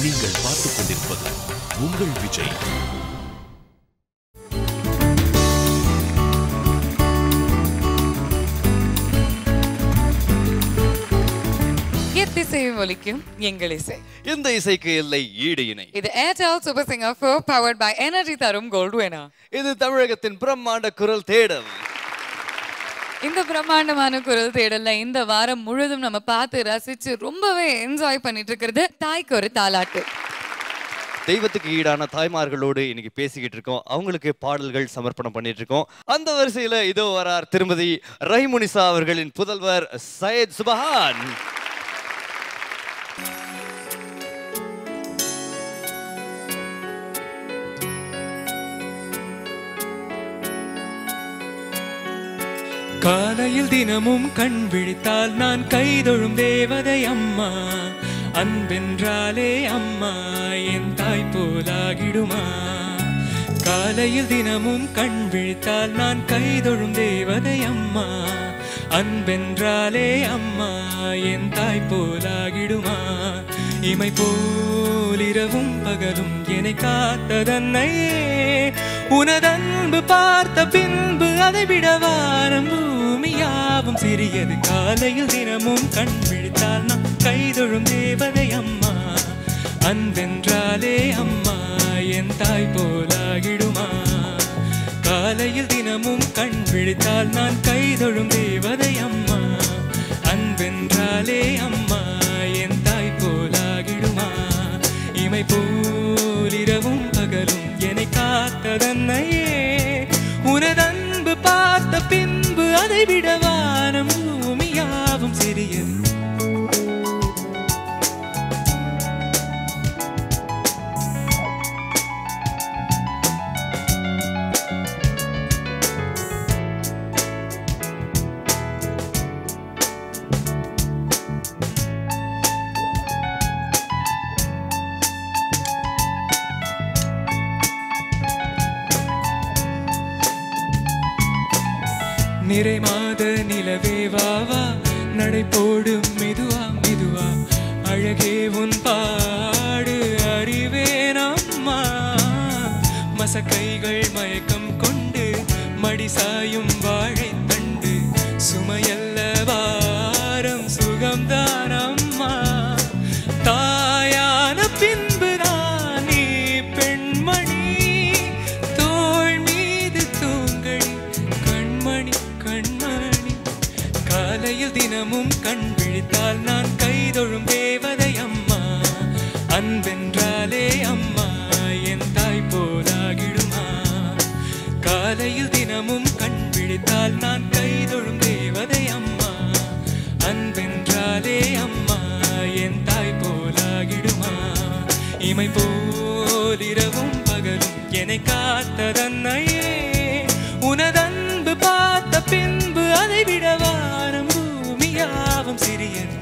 நீங்கள் பார்த்துக் கொண்டிருப்பது உங்கள் விஜய். ஒலிக்கும் எங்கள் இசை. இந்த இசைக்கு இல்லை ஈடு இணை. இது Airtel super singer 4 powered by energy தரும் கோல்டு வினர். இது தமிழகத்தின் பிரம்மாண்ட குரல் தேடல். இந்த பிரம்மாண்டமான குரல் தேடல்ல இந்த வாரம் முழுதும் நம்ம பார்த்து ரசிச்சு ரொம்பவே என்ஜாய் பண்ணிட்டு இருக்கிறது தாய்க்கு ஒரு தாலாட்டு. தெய்வத்துக்கு ஈடான தாய்மார்களோடு இன்னைக்கு பேசிக்கிட்டு இருக்கோம். அவங்களுக்கு பாடல்கள் சமர்ப்பணம் பண்ணிட்டு இருக்கோம். அந்த வரிசையில இதோ வரார் திருமதி ரஹிமுனிசா அவர்களின் புதல்வர் சையத் சுபஹான். காலையில் தினமும் கண் விழித்தால் நான் கைதொழும் தேவதை அம்மா. அன்பென்றாலே அம்மா என் தாய் போலாகிடுமா. காலையில் தினமும் கண் விழித்தால் நான் கைதொழும் தேவதை அம்மா. அன்பென்றாலே அம்மா என் தாய் போலாகிடுமா. இமை போலிரவும் பகலும் என்னை காத்ததன்னையே. உனதன்பு பார்த்த பின்பு அதை விட வாரம் பூமியாவும் சிறியது. காலையில் தினமும் கண் விழித்தால் நான் கைதொழும் தேவதை அம்மா. அன்பென்றாலே அம்மா என் தாய் போலாகிடுமா. காலையில் தினமும் கண் விழித்தால் நான் கைதொழும் தேவதை அம்மா. அன்பென்றாலே அம்மா என் தாய் போலாகிடுமா. இமை போலிரவும் பகலும் என்னை காத்ததன்னையே. உனதன்பு பார்த்த பின்பு அதை விட வானம் பூமியாவும் சிறியது. நிறை மாத நிலவே வாவா நடை போடும் மெதுவா மெதுவா. அழகே உன் பாடு அறிவேன் அம்மா. மசக்கைகள் மயக்கம் கொண்டு மடி சாயும் வாழை தண்டு. சுமையல்ல வாரம் சுகம்தான் அம்மா. தாயான பின்பு நான் நீ பெண்மணி. தோள் மீது தூங்கடி கண்மணி கண்மணி. காலையில் தினமும் கண் விழித்தால் நான் கைதொழும் தேவதை அம்மா. அன்பென்றாலே அம்மா என் தாய் போலாகிடுமா. காலையில் தினமும் கண் விழித்தால் நான் கைதொழும் தேவதை அம்மா. அன்பென்றாலே அம்மா என் தாய் போலாகிடுமா. இமை போலிரவும் பகலும் என்னை காத்ததன்னையே. உனதன்பு பார்த்த பின்பு அதை விட வாரம் பூமியாவும் சிறியது.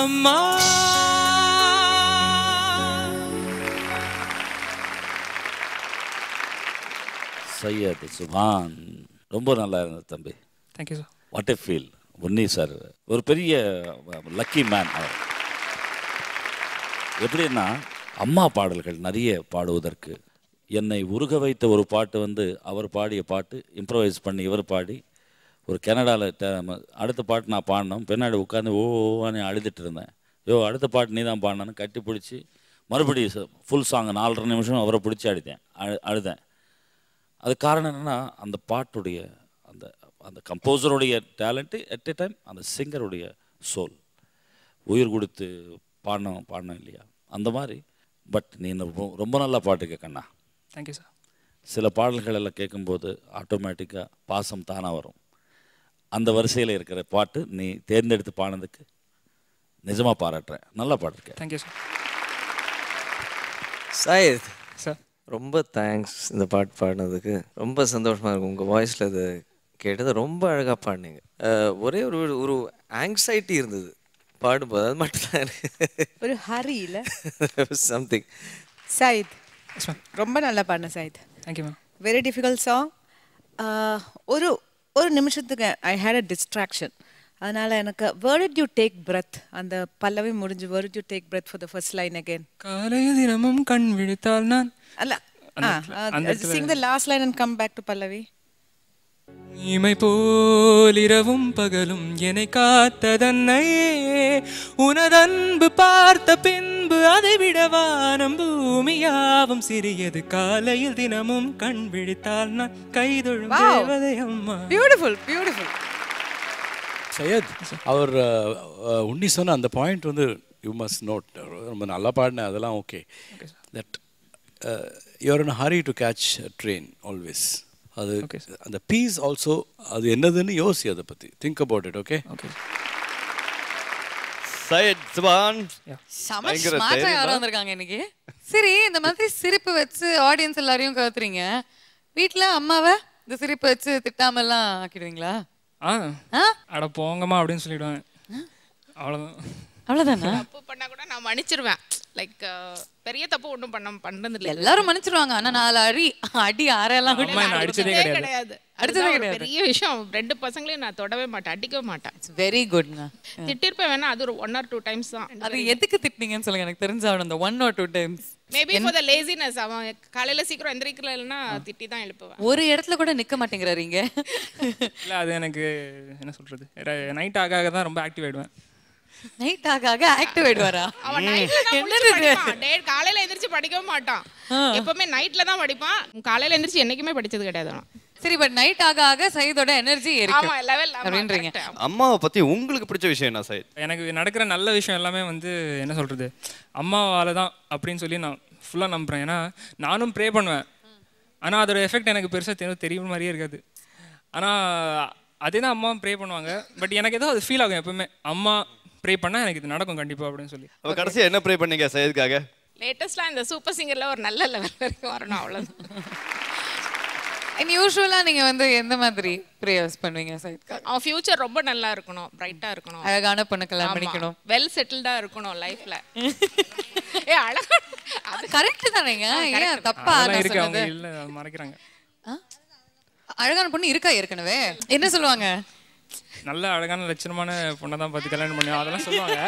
அம்மா சையத் சுபான் ரொம்ப நல்லா இருந்தது தம்பி. Thank you sir. What a feel. Unni sir ஒரு பெரிய லக்கி மேன் அவர். எப்படின்னா அம்மா பாடல்கள் நிறைய பாடுவதற்கு என்னை உருக வைத்த ஒரு பாட்டு வந்து அவர் பாடிய பாட்டு இம்ப்ரவைஸ் பண்ணி இவர் பாடி ஒரு கனடாவில் அடுத்த பாட்டு நான் பாடினோம். பின்னாடி உட்காந்து ஓவானே அழுதுட்டு இருந்தேன். அடுத்த பாட்டு நீ தான் பாடினான்னு கட்டி பிடிச்சி மறுபடியும் ஃபுல் சாங் 4.5 நிமிஷம் அவரை பிடிச்சி அழுதேன். அது காரணம் என்னென்னா அந்த பாட்டுடைய அந்த அந்த கம்போசருடைய டேலண்ட்டு அட் எ டைம் அந்த சிங்கருடைய சோல் உயிர் கொடுத்து பாடினோம் இல்லையா அந்த மாதிரி. பட் நீ ரொம்ப நல்லா பாட்டு கேட்கண்ணா. Thank you sir. சில பாடல்கள் எல்லாம் கேட்கும்போது ஆட்டோமேட்டிக்காக பாசம் தானாக வரும். அந்த வரிசையில் இருக்கிற பாட்டு நீ தேர்ந்தெடுத்து பாடினதுக்கு நிஜமாக பாராட்டுறேன். நல்லா பாடிருக்கேன். Thank you sir. சையத் சார். ரொம்ப தேங்க்ஸ் இந்த பாட்டு பாடினதுக்கு. ரொம்ப சந்தோஷமாக இருக்கும் உங்கள் வாய்ஸில் இது கேட்டது. ரொம்ப அழகாக பாடினீங்க. ஒரே ஒரு ஆங்ஸைட்டி இருந்தது பாடும்போது, அது மட்டும்தான் எனக்கு ஒரு ஹரி இல்லை சம்திங். சயித் ரொம்ப நல்லா பாடின Sajith. Thank you ma'am. Very difficult song. ஒரு நிமிஷத்துக்கு ஐ ஹேட் அ டிஸ்ட்ராக்ஷன். அதனால எனக்கு where did you take breath அந்த பல்லவி முடிஞ்சு where did you take breath for the first line again? காலையில் தினமும் கண் விழித்தால் நான் அல்ல sing the last line and come back to பல்லவி. இமை போல் இரவும் பகலும் என்னை காத்ததன்னையே, உனதன்பு பார்த்த பின்பு அதை விட வானம் பூமியாவும் சிறியது, காலையில் தினமும் கண் விழித்தால் நான் கைதொழும் தேவதை அம்மா. Beautiful, beautiful. சையத், அவர் உன்னி சொன்ன அந்த பாயிண்ட் வந்து யூ மஸ்ட் நோட். ரொம்ப நல்லா பாடின, அதெல்லாம் okay. That you're in hurry to catch train always. அது அந்த பீஸ் ஆல்சோ அது என்னதுன்னு யோசி, அதை பற்றி think about it. Okay okay. Syed Subhan செம ஸ்மார்ட்டா யாரோ வந்திருக்காங்க இன்னைக்கு. சரி, இந்த மாதிரி சிரிப்பு வச்சு ஆடியன்ஸ் எல்லாரையும் கவுத்துறீங்க. வீட்ல அம்மாவை இந்த சிரிப்பு வச்சு திட்டாம எல்லாம் ஆக்கிடுவீங்களா? அட போங்கம்மா அப்படின்னு சொல்லிடுவேன். அவ்வளோதான். அவ்வளவுதானா? தப்பு பண்ணா கூட நான் மன்னிச்சிருவேன். லைக் பெரிய தப்பு ஒன்றும் பண்ணது இல்லை. எல்லாரும் மன்னிச்சிருவாங்க. ஆனா 4 அடி ஆறெல்லாம் அடிச்சதே கிடையாது. அடிச்சதே கிடையாது. பெரிய விஷயம். 2 பசங்களையும் நான் தொடவே மாட்டேன், அடிக்கவே மாட்டேன். வெரி குட்ங்க. திட்டிருப்பேன் வேணா, அது ஒரு 1 or 2 times தான். அது எதுக்கு திட்டினீங்கன்னு சொல்லுங்க, எனக்கு தெரிஞ்சாவணும். அந்த 1 or 2 times maybe for the laziness. அவன் காலையில சீக்கிரம் எந்திரிக்கலன்னா திட்டி தான் எழுப்புவேன். ஒரு இடத்துல கூட நிக்க மாட்டேங்கிறாரீங்க. இல்லை, அது எனக்கு என்ன சொல்றது, நைட் ஆக தான் ரொம்ப ஆக்டிவ் ஆயிடுவேன். நைட் ஆக ஆக்டிவ் ஆயிடுவாரா? அவன் நைட்ல தான் படிப்பான். காலையில எந்திரிச்சு படிக்கவே மாட்டான். எப்பவுமே நைட்ல தான் படிப்பான். காலையில எந்திரிச்சு என்னைக்குமே படிச்சது கிடையாது அவன். சரி, பட் நைட் ஆக சையதோட எனர்ஜி ஏறிக்கும். ஆமா, லெவல் அப்படின்றீங்க. அம்மாவை பத்தி உங்களுக்கு பிடிச்ச விஷயம் என்ன சையத்? எனக்கு நடக்கிற நல்ல விஷயம் எல்லாமே வந்து என்ன சொல்றது, அம்மாவால தான் அப்படின்னு சொல்லி நான் ஃபுல்லாக நம்புறேன். ஏன்னா நானும் ப்ரே பண்ணுவேன். ஆனால் அதோட எஃபெக்ட் எனக்கு பெருசாக தெரியும் மாதிரியே இருக்காது. ஆனால் அதே தான் அம்மா ப்ரே பண்ணுவாங்க. பட் எனக்கு ஏதோ அது ஃபீல் ஆகும் எப்பவுமே, அம்மா ப்ரே பண்ணால் எனக்கு இது நடக்கும் கண்டிப்பாக அப்படின்னு சொல்லி. கடைசியாக என்ன ப்ரே பண்ணீங்க சையதுக்காக? லேட்டஸ்ட்லாம் இந்த சூப்பர் சிங்கர்ல ஒரு நல்ல லெவல் வரைக்கும் வரணும், அவ்வளவுதான். யூசுவலா நீங்க வந்து எந்த மாதிரி பிரேயர்ஸ் பண்ணுவீங்க சையத்காக? அவன் ஃபியூச்சர் ரொம்ப நல்லா இருக்கணும், பிரைட்டா இருக்கணும், அழகான பொண்ணு கல்யாணம் பண்ணிக்கணும், வெல் செட்டில்டா இருக்கணும் லைஃப்ல. ஏ அழகா, அது கரெக்ட் தானேங்க? ஏன் தப்பா இருக்கு? அவங்க இல்ல மறைக்கிறாங்க. அழகான பொண்ணு இருக்கா ஏற்கனவே? என்ன சொல்லுவாங்க? நல்ல அழகான லட்சணமான பொண்ணை தான் பார்த்து கல்யாணம் பண்ணி அதெல்லாம் சொல்லுவாங்க.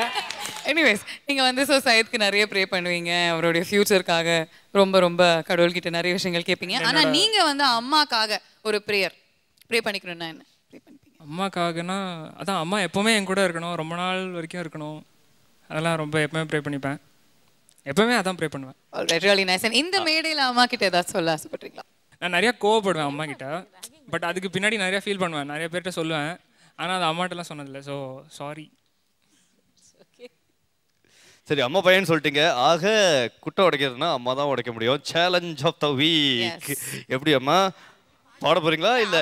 எனிவேஸ், நீங்கள் வந்து சையத்க்கு நிறைய ப்ரே பண்ணுவீங்க, அவருடைய ஃபியூச்சருக்காக ரொம்ப ரொம்ப கடவுள்கிட்ட நிறைய விஷயங்கள் கேட்பீங்க. ஆனால் நீங்கள் வந்து அம்மாக்காக ஒரு ப்ரே பண்ணிக்கணும்னா என்ன ப்ரே பண்ணிப்பீங்க? அம்மாக்காகனா அதான், அம்மா எப்போவுமே என் கூட இருக்கணும், ரொம்ப நாள் வரைக்கும் இருக்கணும். அதெல்லாம் ரொம்ப எப்பவுமே ப்ரே பண்ணிப்பேன். எப்பவுமே அதான் ப்ரே பண்ணுவேன். Really nice. இந்த மேடையில் அம்மா கிட்ட ஏதாவது சொல்ல ஆசைப்பட்றீங்களா? நான் நிறையா கோவப்படுவேன் அம்மா கிட்ட. பட் அதுக்கு பின்னாடி நிறையா ஃபீல் பண்ணுவேன், நிறைய பேர்கிட்ட சொல்லுவேன். ஆனால் அது அம்மாட்டெல்லாம் சொன்னதில்லை. So sorry. சரி, அம்மா பையன் சொல்லிட்டீங்க. ஆக குட்டை உடைக்கிறதுனா அம்மா தான் உடைக்க முடியும். Challenge of the week. எப்படி அம்மா பாட போறீங்களா? இல்ல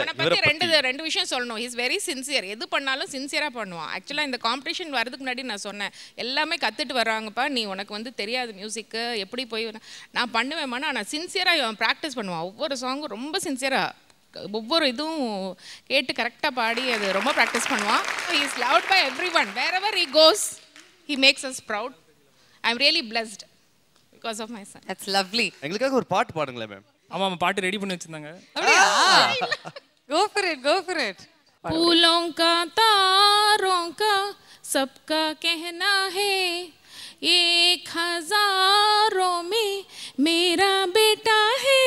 ரெண்டு விஷயம் சொல்லணும். Is very sincere. எது பண்ணாலும் சின்சியரா பண்ணுவான். ஆக்சுவலா இந்த காம்படிஷன் வரதுக்கு முன்னாடி நான் சொன்னேன், எல்லாமே கத்துட்டு வர்றாங்கப்பா, நீ உனக்கு வந்து தெரியாது மியூசிக்கு எப்படி போய் நான் பண்ணுவேன். ஆனால் சின்சியரா ப்ராக்டிஸ் பண்ணுவான். ஒவ்வொரு சாங்கும் ரொம்ப சின்சியரா, ஒவ்வொரு இதுவும் கேட்டு கரெக்டாக பாடி அது ரொம்ப ப்ராக்டிஸ் பண்ணுவான். He is loved by everyone. Wherever he goes he makes us proud. I am really blessed because of my son. That's lovely. எங்களுக்காக ஒரு பாட்டு பாடுங்களேன் மேம். ஆமாம், பாட்டு ரெடி பண்ணி வச்சிருந்தாங்க. Go for it, go for it. फूलों का तारों का सबका कहना है, एक हजारों में मेरा बेटा है,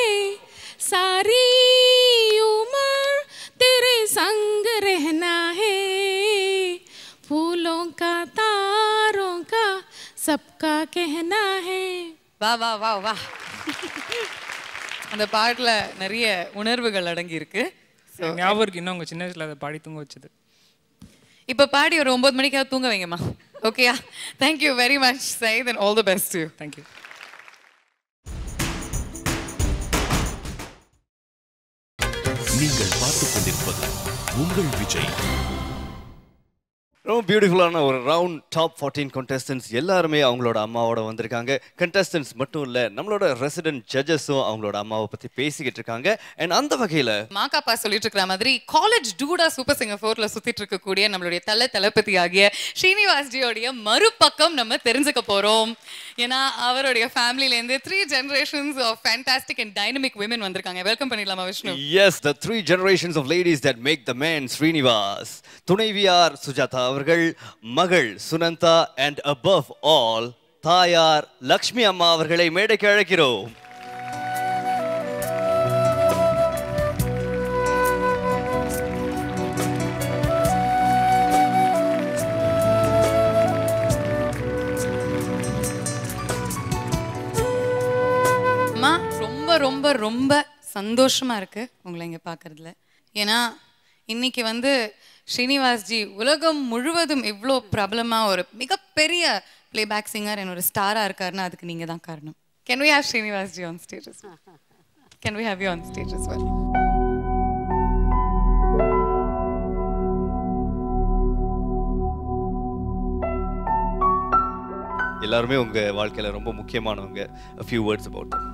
सारी उम्र तेरे संग रहना है, फूलों का तारों का सबका कहना है. வா வா வா வா. அந்த பாட்டுல நிறைய உணர்வுகள் அடங்கி இருக்கு. ஞாபகம் இருக்கு இன்னும் உங்க சின்ன வயசுல அதை பாடி தூங்க வச்சது. இப்போ பாடி ஒரு 9 மணிக்காக தூங்க வைங்கம்மா. ஓகேயா? Thank you very much Syed and all the best to you. Thank you. நீங்கள் பார்த்துக் கொண்டிருப்பது உங்கள் விஜய். ரொம்ப பியூட்டிஃபுல்லான ஒரு ரவுண்ட் டாப் 14 contestants எல்லாருமே அவங்களோட அம்மாவோட வந்திருக்காங்க. contestants மட்டும் இல்ல, நம்மளோட ரெசிடென்ட் ஜட்ஜஸும் அவங்களோட அம்மாவை பத்தி பேசிக்கிட்டு இருக்காங்க. அண்ட் அந்த வகையில மாக்காப்பா சொல்லிட்டு இருக்கிற மாதிரி காலேஜ் டூடா சூப்பர் சிங்கர் 4ல சுத்திட்டு இருக்கக்கூடிய நம்மளுடைய தளபதி ஆகிய ஸ்ரீனிவாஸ்ஜியோடைய மறுபக்கம் நம்ம தெரிஞ்சுக்க போறோம். ஏன்னா அவருடைய ஃபேமிலிலேருந்து 3 generations of fantastic and dynamic women வந்திருக்காங்க. வெல்கம் பண்ணிடலாமா Vishnu? Yes, the 3 generations of ladies that make the man Srinivas. துணைவியார் சுஜாதா அவர்கள், மகள் சுனந்தா, and above all தாயார் லக்ஷ்மி அம்மா அவர்களை மேடைக்கு அழைக்கிறோம். ரொம்ப ரொம்ப சந்தோஷமா இருக்கு உங்களை இங்க பார்க்கறதுல. ஏன்னா இன்னைக்கு வந்து ஸ்ரீனிவாஸ்ஜி உலகம் முழுவதும் இவ்வளோ பிரபலமா ஒரு மிகப்பெரிய பிளேபேக் சிங்கர் and ஒரு ஸ்டாரா இருக்காருன்னா அதுக்கு நீங்க தான் காரணம். Can we have Srinivasji on stage as well? Can we have you on stage as well? எல்லாருமே உங்க வாழ்க்கையில ரொம்ப முக்கியமானவங்க. A few words about them.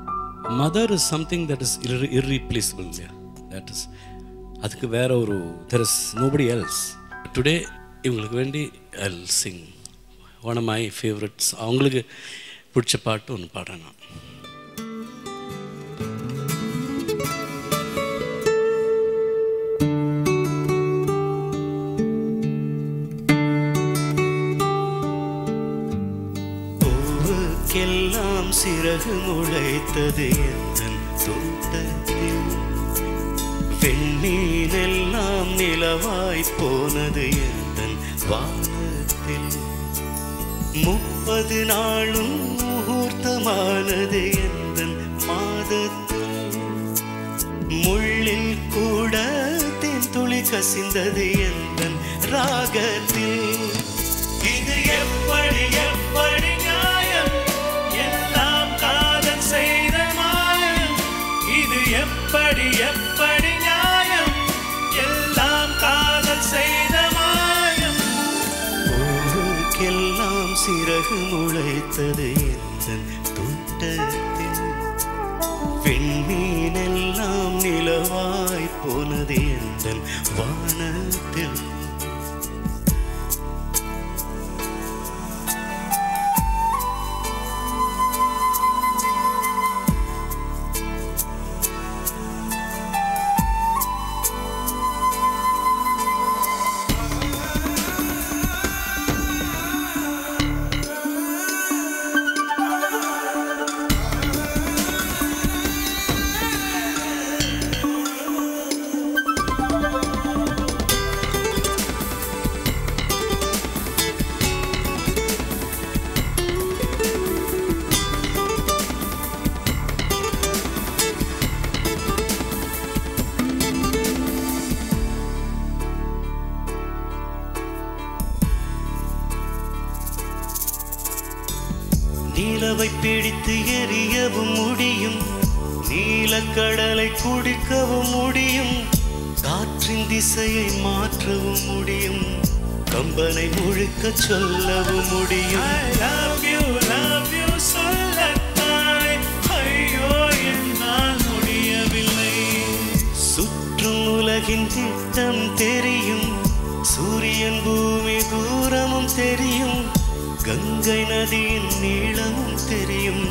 Mother is something that is irreplaceable. Yeah, that is. அதுக்கு வேற ஒரு there is nobody else. Today இவங்களுக்கு வேண்டி I'll sing one of my favorites. அவங்களுக்கு பிடிச்ச பாட்டு ஒன்று பாடுறேன் நான். பூவுக்கெல்லாம் சிறகு முளைத்தது எந்தன் தோட்டத்தில், வெண்ணீரெல்லாம் நிலவாய் போனது எந்தன் வானத்தில், 30 நாளும் முகூர்த்தமானது எந்தன் மாதத்தில், முள்ளில் கூட தென்துளி கசிந்தது எந்தன் ராகத்தில். இது எப்படி எப்படி நியாயம், எல்லாம் காதல் செய்த மாயம். இது எப்படி எப்படி நியாயம், எல்லாம் காதல் செய்த மாயம். பூவுக்கெல்லாம் சிறகு முளைத்தது எந்தன் தோட்டத்தில், வெண்ணீரெல்லாம் நிலவாய் போனது எந்தன் வானத்தில். நிலவை பிடித்து எரியவும் முடியும், நீலக்கடலை குடிக்கவும் முடியும், காற்றின் திசையை மாற்றவும் முடியும், கம்பனை முழுக்க சொல்லவும் முடியும். I love you சொல்லத்தாய், ஐயோ என்னால் முடியவில்லை. சுற்றும் உலகின் திட்டம் தெரியும், சூரியன் பூமி தூரமும் தெரியும், கங்கை நதியின் நீளமும் தெரியும்,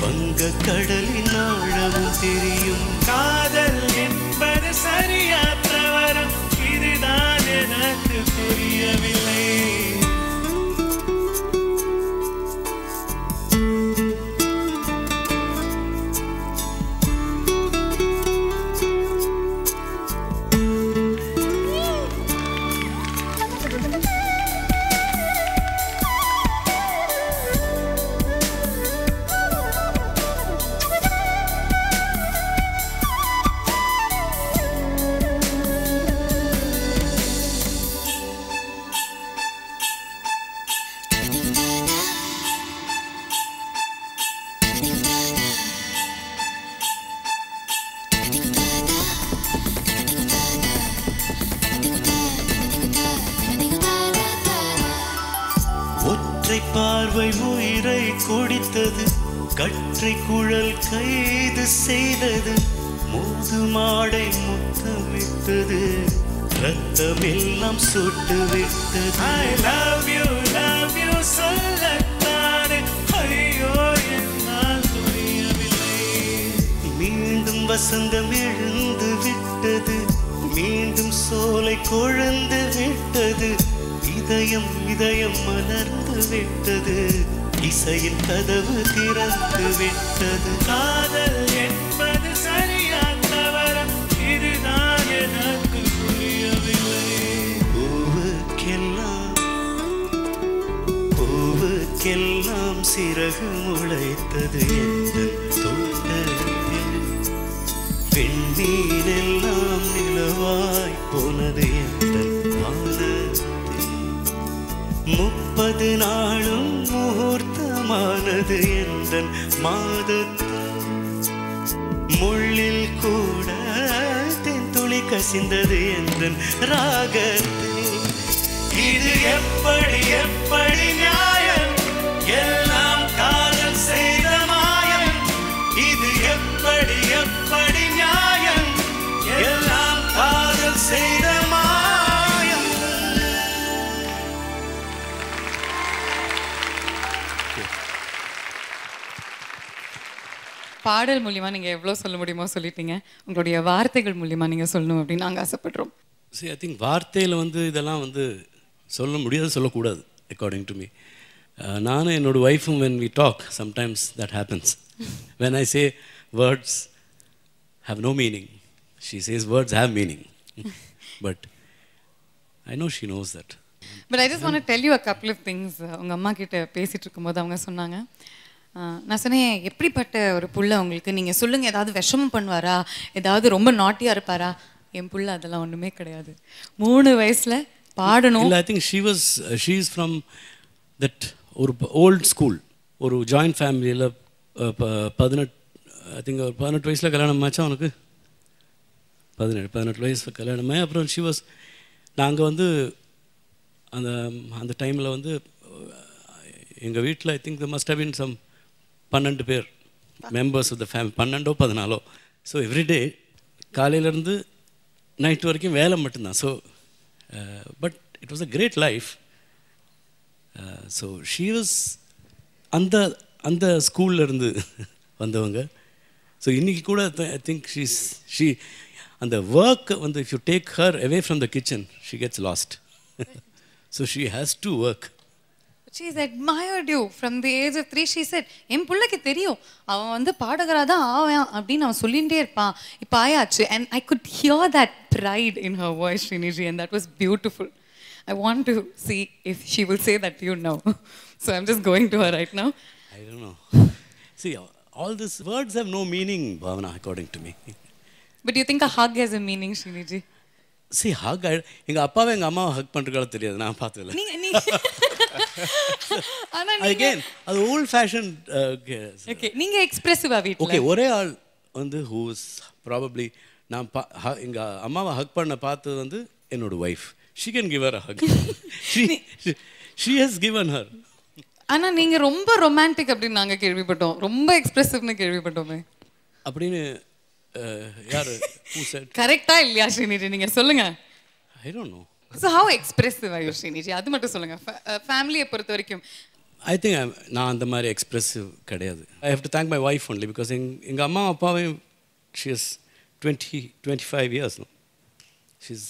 வங்க கடலின் ஆழமும் தெரியும். காதல் என்பது சரியா தவறா, இதுதான் எனக்கு புரியவில்லை. குடித்தது, கற்றை குழல் கைது செய்தது, மூது மாடை முத்தமிட்டது, ரத்தமெல்லாம் சுட்டு விட்டது. I love you சொல்லத்தானே ஐயோ என்னால் புரியவில்லை. மீண்டும் வசந்தம் எழுந்து விட்டது, மீண்டும் சோலை கொழுந்து விட்டது, இதயம் இதயம் மலர்ந்து விட்டது, இசையின் கதவு திறந்து விட்டது. காதல் என்பது சரியா தவறா, இதுதான் எனக்கு புரியவில்லை. பூவுக்கெல்லாம் சிறகு முளைத்தது எந்தன் தோட்டத்தில், பெண்ணீரெல்லாம் நிலவாய் போனது எந்தன் வானத்தில், 30 நாளும் முகூர்த்தமானது எந்தன் மாதத்தில், முள்ளில் கூட தென்துளி கசிந்தது எந்தன் ராகத்தில். இது எப்படி எப்படி நியாயம், எல்லாம் காதல் செய்த மாயம். இது எப்படி எப்படி நியாயம், எல்லாம் காதல் செய்த மாயம். பாடல் மூலியமா நீங்க எவ்வளவு சொல்ல முடியுமோ சொல்லிட்டீங்க. உங்களுடைய வார்த்தைகள் மூலியமா நீங்க சொல்லணும் அப்படின்னு நாங்க ஆசைப்படுறோம். See, I think வார்த்தையில் இதெல்லாம் சொல்ல முடியாது, சொல்லக்கூடாது அக்கார்டிங் டு மீ. நானும் என்னோட ஒய்ஃபும் when we talk sometimes that happens. When I say words have no meaning, she says words have meaning. But I know she knows that. But I just want to tell you a couple of things. உங்க அம்மா கிட்ட பேசிட்டு இருக்கும்போது அவங்க சொன்னாங்க, நான் சொன்னேன் எப்படிப்பட்ட ஒரு புள்ள உங்களுக்கு, நீங்கள் சொல்லுங்கள் ஏதாவது விஷமம் பண்ணுவாரா, ஏதாவது ரொம்ப நாட்டியாக இருப்பாரா? என் புள்ள அதெல்லாம் ஒன்றுமே கிடையாது. 3 வயசில் பாடணும். இல்லை, ஐ think she is from that ஒரு ஓல்ட் ஸ்கூல். ஒரு ஜாயிண்ட் ஃபேமிலியில் 18 வயசில் கல்யாணம் ஆச்சா அவனுக்கு? 18 வயசில் கல்யாணமே. அப்புறம் ஷி வாஸ், நாங்கள் அந்த டைமில் எங்கள் வீட்டில் I think must have been some 12 பேர் மெம்பர்ஸ் ஆஃப் த ஃபேமிலி, 12ஓ 14ஓ. ஸோ எவ்ரிடே காலையிலேருந்து நைட்டு வரைக்கும் வேலை மட்டும்தான். So but it was a great life. So she was அந்த ஸ்கூல்லேருந்து வந்தவங்க. ஸோ இன்றைக்கி கூட ஐ திங்க் ஷீ அந்த work if you take her away from the kitchen she gets lost. So she has to work. She's admired you from the age of 3. She said, என் பிள்ளைக்கு தெரியும் அவன் பாடகராக தான் ஆவான் அப்படின்னு அவன் சொல்லிகிட்டே இருப்பான், இப்போ ஆயாச்சு. And I could hear that pride in her voice, Sriniji, and that was beautiful. I want to see if she will say that to you now. So I'm just going to her right now. I don't know. See, all these words have no meaning, Bhavana, according to me. But do you think a hug has a meaning, Sriniji? See, hug, எங்கள் அப்பாவை எங்கள் அம்மாவை ஹக் பண்ணுறதுக்காக தெரியாது, நான் பார்த்ததில்ல. Again, அது volt fashion. Okay, நீங்க எக்ஸ்பிரசிவா வீட்ல. ஓகே, ஒரே ஆள் who is probably நான் எங்கள் அம்மாவை ஹக் பண்ண பார்த்தது என்னோட wife. She can give her a hug. She has given her. ஆனா நீங்க ரொம்ப ரொமான்டிக் அப்படின்னு நாங்க கேள்விப்பட்டோம், ரொம்ப எக்ஸ்பிரசிவ்னு கேள்விப்பட்டோமே. அப்படின்னு யாரு கரெக்டா இல்லையா ஸ்ரீநிதி, நீங்க சொல்லுங்க. I don't know. So how expressive are you, Sriniji? அது மட்டும் சொல்லுங்க. ஃபேமிலியை பொறுத்த வரைக்கும் I think நான் அந்த மாதிரி எக்ஸ்பிரசிவ் கிடையாது. I have to thank my wife only because எங்கள் அம்மா அப்பாவையும் she is 25 years now. She's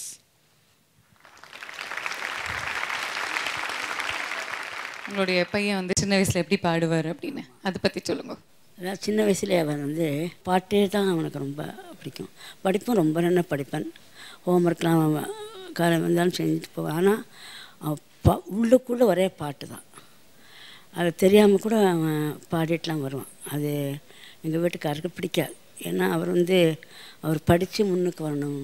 உங்களுடைய பையன் சின்ன வயசுல எப்படி பாடுவார் அப்படின்னு அதை பற்றி சொல்லுங்க. அதான் சின்ன வயசுலேயே அவன் பாட்டே தான் அவனுக்கு ரொம்ப பிடிக்கும். படிப்பும் ரொம்ப நல்லா படிப்பான். ஹோம்ஒர்க்லாம் அவன் காலம் வந்தாலும் செஞ்சுட்டு போவான். ஆனால் உள்ளுக்குள்ளே ஒரே பாட்டு தான். அது தெரியாமல் கூட அவன் பாடிட்டுலாம் வருவான். அது எங்கள் வீட்டுக்காரருக்கு பிடிக்காது. ஏன்னா அவர் அவர் படித்து முன்னுக்கு வரணும்.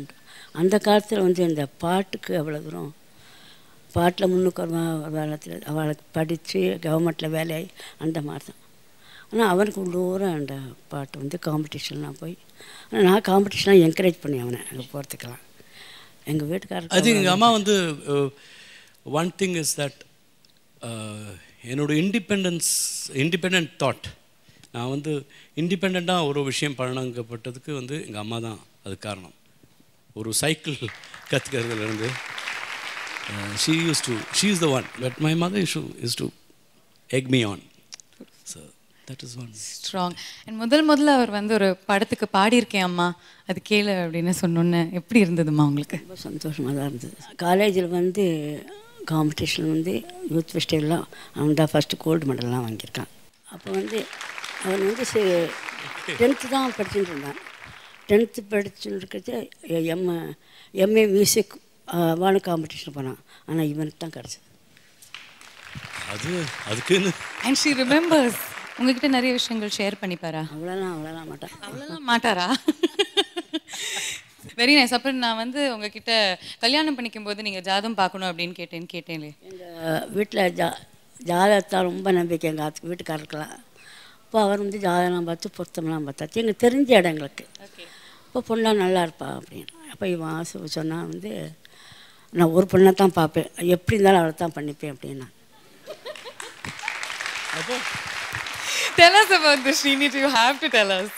அந்த காலத்தில் இந்த பாட்டுக்கு அவ்வளோ தூரம் பாட்டில் முன்னுக்கு வருவான். காலத்தில் அவளுக்கு படித்து கவர்மெண்ட்டில் வேலையாகி அந்த மாதிரி தான். ஆனால் அவனுக்கு உள்ளூர அந்த பாட்டு காம்படிஷன்லாம் போய், ஆனால் நான் காம்படிஷன்லாம் என்கரேஜ் பண்ணி அவனை அங்கே போகிறதுக்கெல்லாம். எங்கள் வீட்டுக்காரர் அது எங்கள் அம்மா ஒன் திங் இஸ் தட் என்னோட இண்டிபெண்ட் தாட். நான் வந்து இண்டிபெண்ட்டாக ஒரு விஷயம் பழங்கப்பட்டதுக்கு வந்து எங்கள் அம்மா தான் அது காரணம். ஒரு cycle கற்றுக்கிறதுலேருந்து she is the one, but my mother used to egg me on. So that is one. Strong. And முதல்ல அவர் வந்து ஒரு படத்துக்கு பாடியிருக்கேன் அம்மா அது கேளு அப்படின்னு சொன்னோன்னு எப்படி இருந்ததும்மா உங்களுக்கு? ரொம்ப சந்தோஷமாக தான் இருந்தது. காலேஜில் வந்து காம்படிஷன் வந்து யூத் ஃபெஸ்டிவல்லாம் அவன் தான் ஃபஸ்ட்டு கோல்டு மெடல்லாம் வாங்கியிருக்கான். அப்போ வந்து அவன் வந்து 10th தான் படிச்சுட்டு இருந்தான். 10th படிச்சுட்டு இருக்கிறது எம்ஏ மியூசிக் வான காம்படிஷன் போனான். ஆனால் இவனுக்கு தான் கிடச்சது. அதுக்குன்னு அண்ட் ஷி ரிமெம்பர்ஸ். உங்ககிட்ட நிறைய விஷயங்கள் ஷேர் பண்ணிப்பாரா? அவ்வளோலாம் மாட்டாரா? Very nice. அப்புறம் நான் வந்து உங்ககிட்ட கல்யாணம் பண்ணிக்கும் போது நீங்கள் ஜாதகம் பார்க்கணும் அப்படின்னு கேட்டேன்லே. எங்கள் வீட்டில் ஜாதகத்தான் ரொம்ப நம்பிக்கை எங்கள் வீட்டுக்காரருக்கெல்லாம். இப்போ அவர் வந்து ஜாதகம்லாம் பார்த்து பொருத்தம்லாம் பார்த்தாச்சு. எங்களுக்கு தெரிஞ்ச இடம் எங்களுக்கு. இப்போ பொண்ணாக நல்லா இருப்பா அப்படின்னு. அப்போ இவன் சொன்னால் வந்து நான் ஒரு பொண்ணை தான் பார்ப்பேன், எப்படி இருந்தாலும் அவளை தான் பண்ணிப்பேன் அப்படின்னா. Tell us about this, Srinidhi. You have to tell us.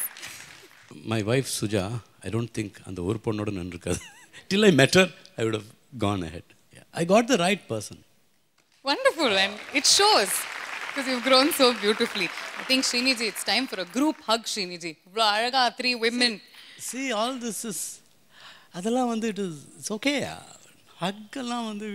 My wife Suja, I don't think அந்த ஒரு பொண்ணோட நின்றுக்காது. Till I met her, I would have gone ahead. Yeah. I got the right person. Wonderful, and it shows because you've grown so beautifully. I think Srinidhi, it's time for a group hug, Srinidhi. இவ்வளோ அழகா 3 women. See, all this is அதெல்லாம் வந்து it's okay. Hug எல்லாம் வந்து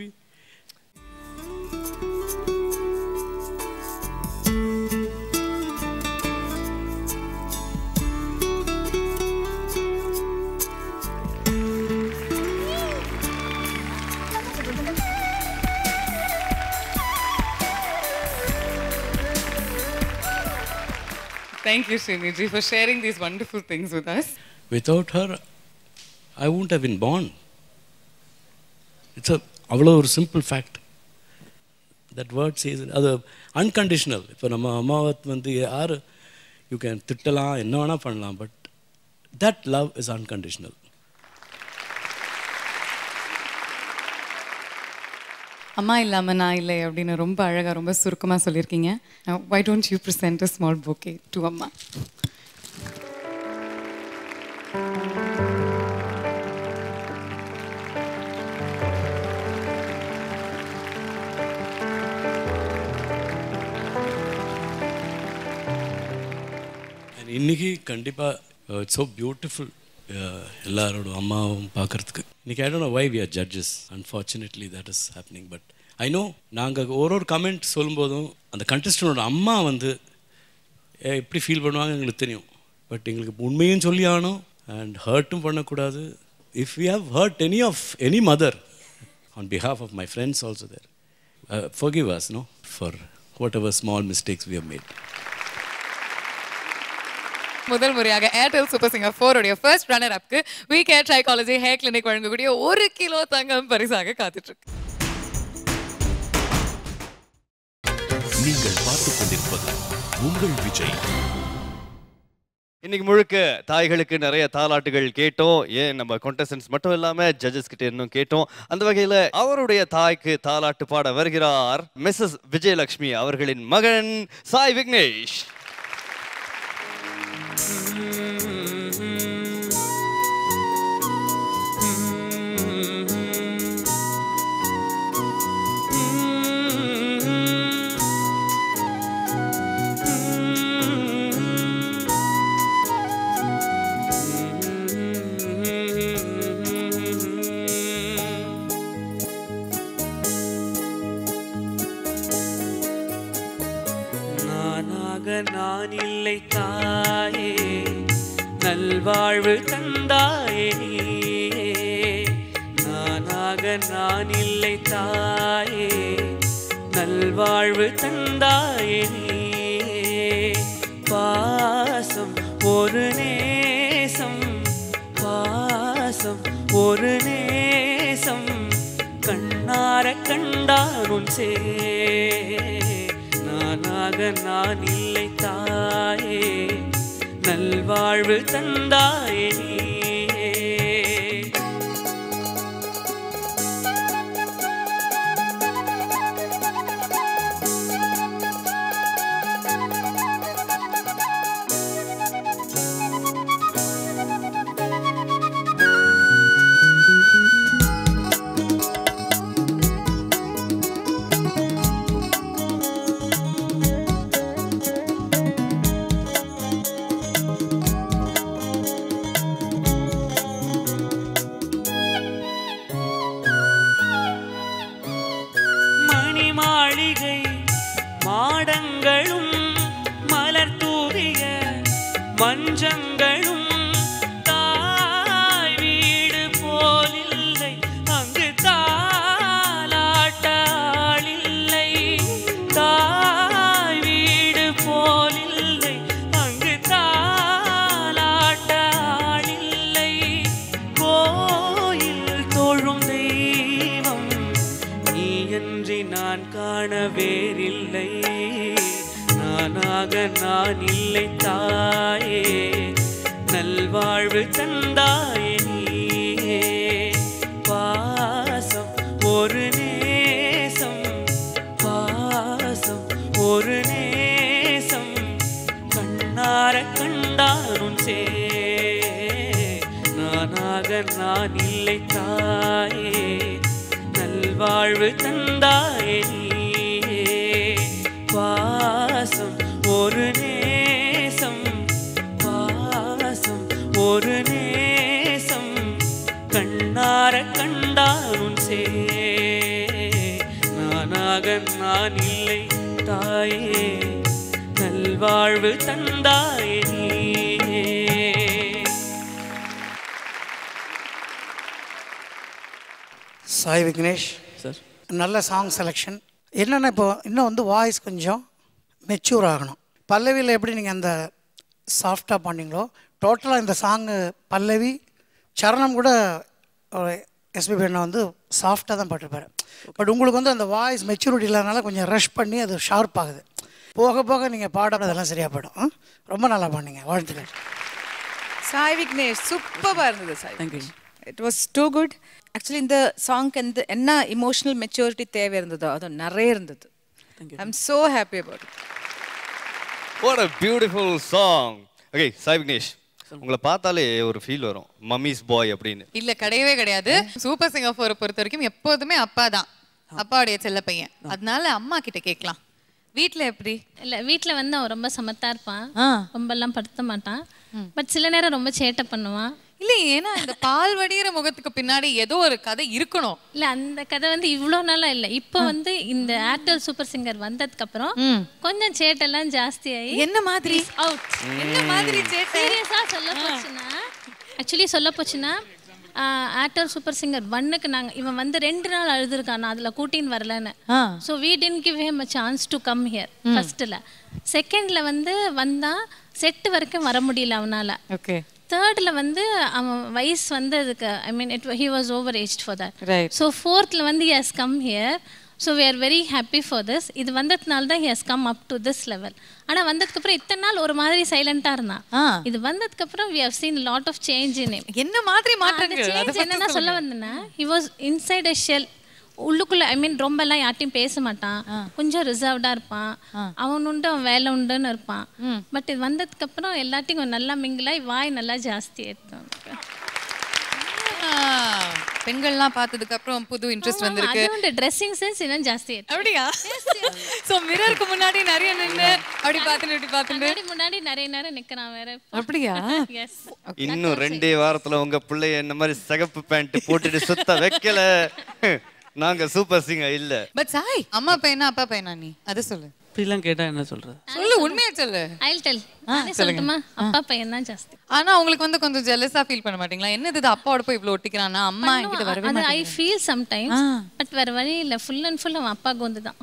Thank you, Srinidhi, for sharing these wonderful things with us. Without her, I wouldn't have been born. It's அவ்வளோ ஒரு simple fact. That word chase அது unconditional. இப்போ நம்ம அம்மாவை வந்து யார் யூ கேன் திட்டலாம், என்ன வேணால் பண்ணலாம், but that love is unconditional. அம்மா இல்லாமல் நான் இல்லை அப்படின்னு ரொம்ப அழகாக ரொம்ப சுருக்கமாக சொல்லியிருக்கீங்க. Why don't you present a small bouquet to அம்மா? இன்னைக்கு கண்டிப்பாக இட்ஸ் ஸோ பியூட்டிஃபுல் எல்லாரோட அம்மாவும் பார்க்குறதுக்கு. இன்னைக்கு I don't know why we are judges. Unfortunately that is happening. But I know நாங்கள் ஒரு கமெண்ட் சொல்லும்போதும் அந்த கண்டஸ்டனோட அம்மா வந்து எப்படி ஃபீல் பண்ணுவாங்க எங்களுக்கு தெரியும். பட் எங்களுக்கு உண்மையும் சொல்லி ஆகணும் அண்ட் ஹர்ட்டும் பண்ணக்கூடாது. If you have hurt any mother on behalf of my friends also there, forgive us for whatever small mistakes we have made. முதல் முறையாக ஏர்டெல் சூப்பர் சிங்கர் 4 உடைய ஃபர்ஸ்ட் ரன்னர் அப்க்கு we care psychology hair clinic வழங்கக்கூடிய 1 kilo தங்கம் பரிசாக காத்துட்டு இருக்கு. நீங்கள் பார்த்துக் கொண்டிருப்பது உங்கள் விஜய். இன்னைக்கு முழுக்க தாய்களுக்கு நிறைய தாலாட்டுகள் கேட்டோம். ஏன் நம்ம contestants மட்டும் இல்லாம ஜட்ஜஸ் கிட்ட இன்னும் கேட்டோம். அந்த வகையில அவருடைய தாய்க்கு தாலாட்டு பாட வருகிறார் மிஸ்ஸஸ் விஜயலட்சுமி அவர்களின் மகன் சாய் விக்னேஷ். நான் இல்லை தாயே, நல்வாழ்வு தந்தாயே நீயே. நானாக நான் இல்லை தாயே, நல்வாழ்வு தந்தாயே நீயே. பாசம் ஒரு நேசம், பாசம் ஒரு நேசம், கண்ணார கண்டாரும் சே. நானாக நான் இல்லை தாயே, நல்வாழ்வு தந்தாயே நீயே. மஞ்சங்களும் தாய் வீடு போலில்லை அங்கு தாலாட்ட ஆளில்லை தாய் வீடு போலில்லை அங்கு தாலாட்ட ஆளில்லை கோயில் தொழும் தெய்வம் நீயன்றி நான் காண வேறில்லை நானாக நான் இல்லை தாயே நல்வாழ்வு தந்தாயே நீயே பாசம் ஒரு நேசம் பாசம் ஒரு நேசம் கண்ணார கண்டானும் சே நானாக நான் இல்லை தாயே நல்வாழ்வு தந்தாயே நீயே பாசம் ஒரு நேசம் பாசம் ஒரு நேசம் கண்ணார கண்டானும் சே நானாக நான் இல்லை தாயே நல்வாழ்வு தந்தாயே நீயே. சாய் விக்னேஷ் சார் நல்ல சாங் செலெக்ஷன். என்னென்னா இப்போ இன்னும் வந்து வாய்ஸ் கொஞ்சம் மெச்சூர் ஆகணும். பல்லவியில் எப்படி நீங்கள் அந்த சாஃப்டாக பண்ணீங்களோ டோட்டலாக இந்த சாங்கு பல்லவி சரணம் கூட எஸ்பிபி அண்ணா வந்து சாஃப்டாக தான் பாட்டுருப்பார். பட் உங்களுக்கு வந்து அந்த வாய்ஸ் மெச்சூரிட்டி இல்லாதனால கொஞ்சம் ரஷ் பண்ணி அது ஷார்ப் ஆகுது. போக போக நீங்கள் பாடுறதெல்லாம் சரியாக போய்டும். ரொம்ப நல்லா பண்ணீங்க, வாழ்த்துக்கள். சாய் விக்னேஷ் சூப்பராக இருந்தது Sai. Thank you. It was too good. Actually இந்த சாங்க்கு என்ன இமோஷனல் மெச்சூரிட்டி தேவை இருந்ததோ அது நிறைய இருந்தது. I am so happy about it. What a beautiful song. Okay, Sai Vignesh, உங்களை பார்த்தாலே ஒரு ஃபீல் வரும் மம்மிஸ் பாய் அப்படின்னு. இல்ல கிடையவே கிடையாது. சூப்பர் சிங்கர் 4 பொறுத்த வரைக்கும் எப்போதுமே அப்பா தான், அப்பாவுடைய செல்ல பையன். அதனால அம்மா கிட்ட கேட்கலாம், வீட்ல எப்படி? இல்ல வீட்ல வந்து அவன் ரொம்ப சமத்தா இருப்பான், ரொம்ப எல்லாம் படுத்த மாட்டான். பட் சில நேரம் ரொம்ப சேட்டை பண்ணுவான். இல்ல ஏன்னா இந்த பால் வடிகிற முகத்துக்கு பின்னாடி ஏதோ ஒரு கதை இருக்கணும். இல்ல அந்த கதை வந்து இவ்வளோ நாளா இல்ல, இப்போ வந்து இந்த ஏர்டெல் சூப்பர் சிங்கர் வந்ததுக்கு அப்புறம் கொஞ்சம் சேட்டெல்லாம் ஜாஸ்தி ஆகி. என்ன மாதிரி அவுட்? என்ன மாதிரி சேட்டை? சீரியஸா சொல்ல போச்சுன்னா, ஆக்சுவலி சொல்ல போச்சுன்னா ஏர்டெல் சூப்பர் சிங்கர் 1க்கு இவன் வந்து 2 நாள் அழுதுருக்கான், நான் அதில் கூட்டின்னு வரலன்னு. So we didn't give him a chance to come here ஃபர்ஸ்ட்டில். செகண்டில் வந்து வந்தால் செட்டு வரைக்கும் வர முடியல அவனால். ஓகே. தேர்டில் வந்து அவன் வயசு வந்து அதுக்கு I mean he was over aged for that. So ஃபோர்த்தில் வந்து he has come here. So we are very happy for this. இது வந்ததுனால தான் he has come up to this level. ஆனால் வந்ததுக்கப்புறம் இத்தனை நாள் ஒரு மாதிரி சைலண்டாக இருந்தான். இது வந்ததுக்கப்புறம் we have seen lot of change in him. என்ன மாதிரி மாற்றங்கள்? சேஞ்ச் என்னன்னா சொல்ல வந்தேன்னா, he was inside a shell. உள்ளுக்குள்ள ஐ மீன் ரொம்ப எல்லாம் யார்ட்டையும் பேச மாட்டான், கொஞ்சம் ரிசர்வ்டா இருப்பான், அவன் உண்டு அவன் வேலை உண்டுன்னு இருப்பான். பட் இது வந்ததுக்கு அப்புறம் எல்லாத்தையும் நல்லா மிங்கிலாய் வாய் நல்லா ஜாஸ்தி எடுத்தான். பெண்கள்லாம் பார்த்ததுக்கு அப்புறம் புது இன்ட்ரெஸ்ட் வந்திருக்கு. அது வந்து ட்ரெஸ்ஸிங் சென்ஸ் இன்னும் ஜாஸ்தி ஆயிடுச்சு. அப்படியா? சோ மிரருக்கு முன்னாடி நிறைய நின்னு அப்படி பார்த்துட்டு முன்னாடி நிறைய நேரம் நிக்கிறான் வேற. அப்படியா? எஸ். இன்னும் 2 வாரத்துல உங்க பிள்ளைய இந்த மாதிரி சிகப்பு பேண்ட் போட்டுட்டு சுத்த வைக்கல நாங்க சூப்பர் சிங்கர் இல்ல. பட் சாய், அம்மா பையனா அப்பா பையனா நீ அத சொல்லு. இப்படிலாம் கேட்டா என்ன சொல்றது? சொல்லு, உண்மையா சொல்லு. I'll tell. நான் சொல்லட்டுமா? அப்பா பையன் தான் ஜாஸ்தி. ஆனா உங்களுக்கு வந்து கொஞ்சம் ஜெலஸா ஃபீல் பண்ண மாட்டீங்களா? என்னது இது அப்பாவோட போய் இவ்ளோ ஒட்டிக்கிறானா, அம்மா என்கிட்ட வரவே மாட்டேங்குது. I feel sometimes. பட் வேற வழி இல்ல, ஃபுல் அண்ட் ஃபுல் அவன் அப்பா கோந்து தான்.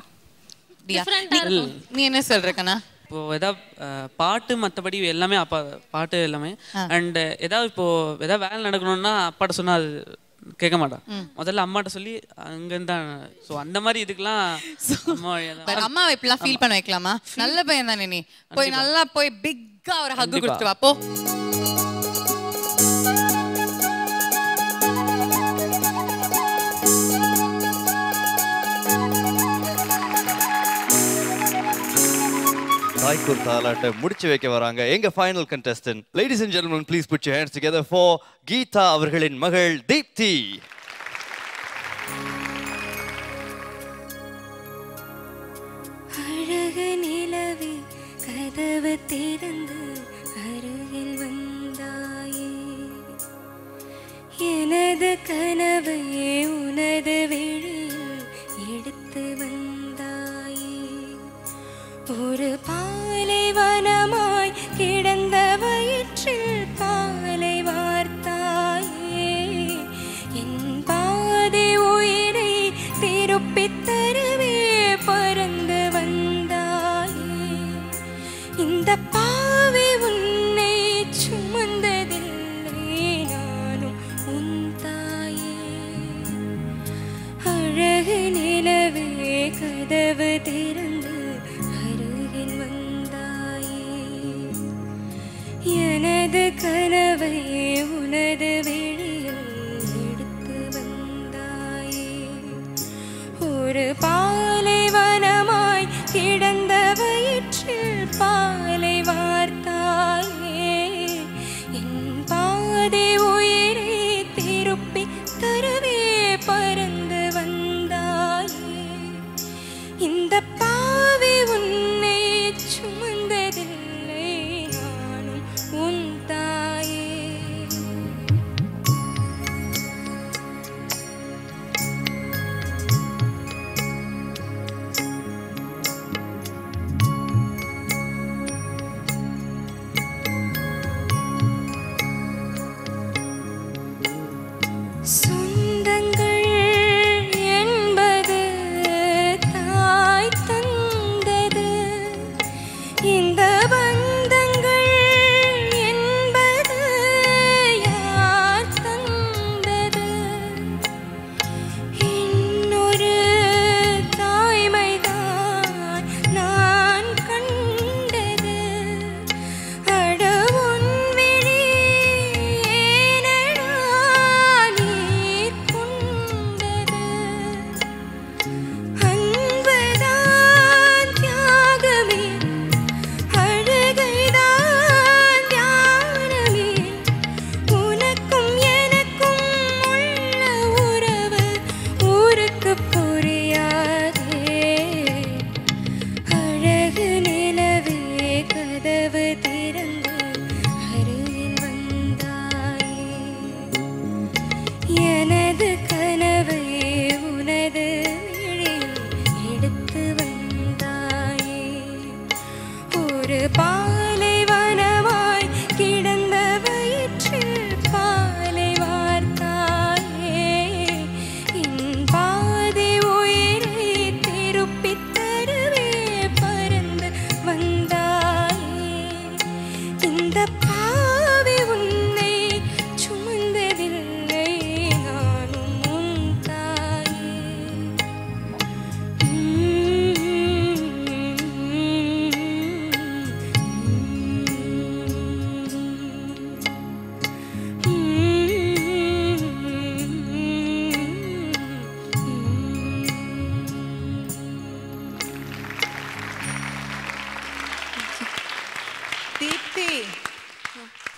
டிஃபரண்டா இருக்கும். நீ என்ன சொல்ற கண்ணா? இப்போ ஏதாவது பாட்டு மற்றபடி எல்லாமே அப்பா பாட்டு எல்லாமே. அண்ட் ஏதாவது இப்போ ஏதாவது வேலை நடக்கணும்னா அப்பாட்ட சொன்னா அது கேட்க மாட்டான். முதல்ல அம்மாட்ட சொல்லி அங்கந்தான். ஸோ அந்த மாதிரி இதுக்கெல்லாம் அம்மாவை இப்படிலாம் ஃபீல் பண்ண வைக்கலாமா? நல்ல பையன் தானே நீ, போய் நல்லா போய் பிக்கா ஒரு ஹக் கொடுத்துட்டு வா போ. தாய்க்கூர் தாலாட்ட முடிச்சு வைக்க வராங்க எங்க final contestant. Ladies and gentlemen, please put your hands together for Geetha அவர்களின் மகள் தீப்தி. அழகு நிலவே கதவு திறந்து அருகில் வந்தாயே, எனது கனவையே உனது விழியில் எடுத்து வந்தாயே. ஒரு பாலைவனமாய் கிடந்த வயல்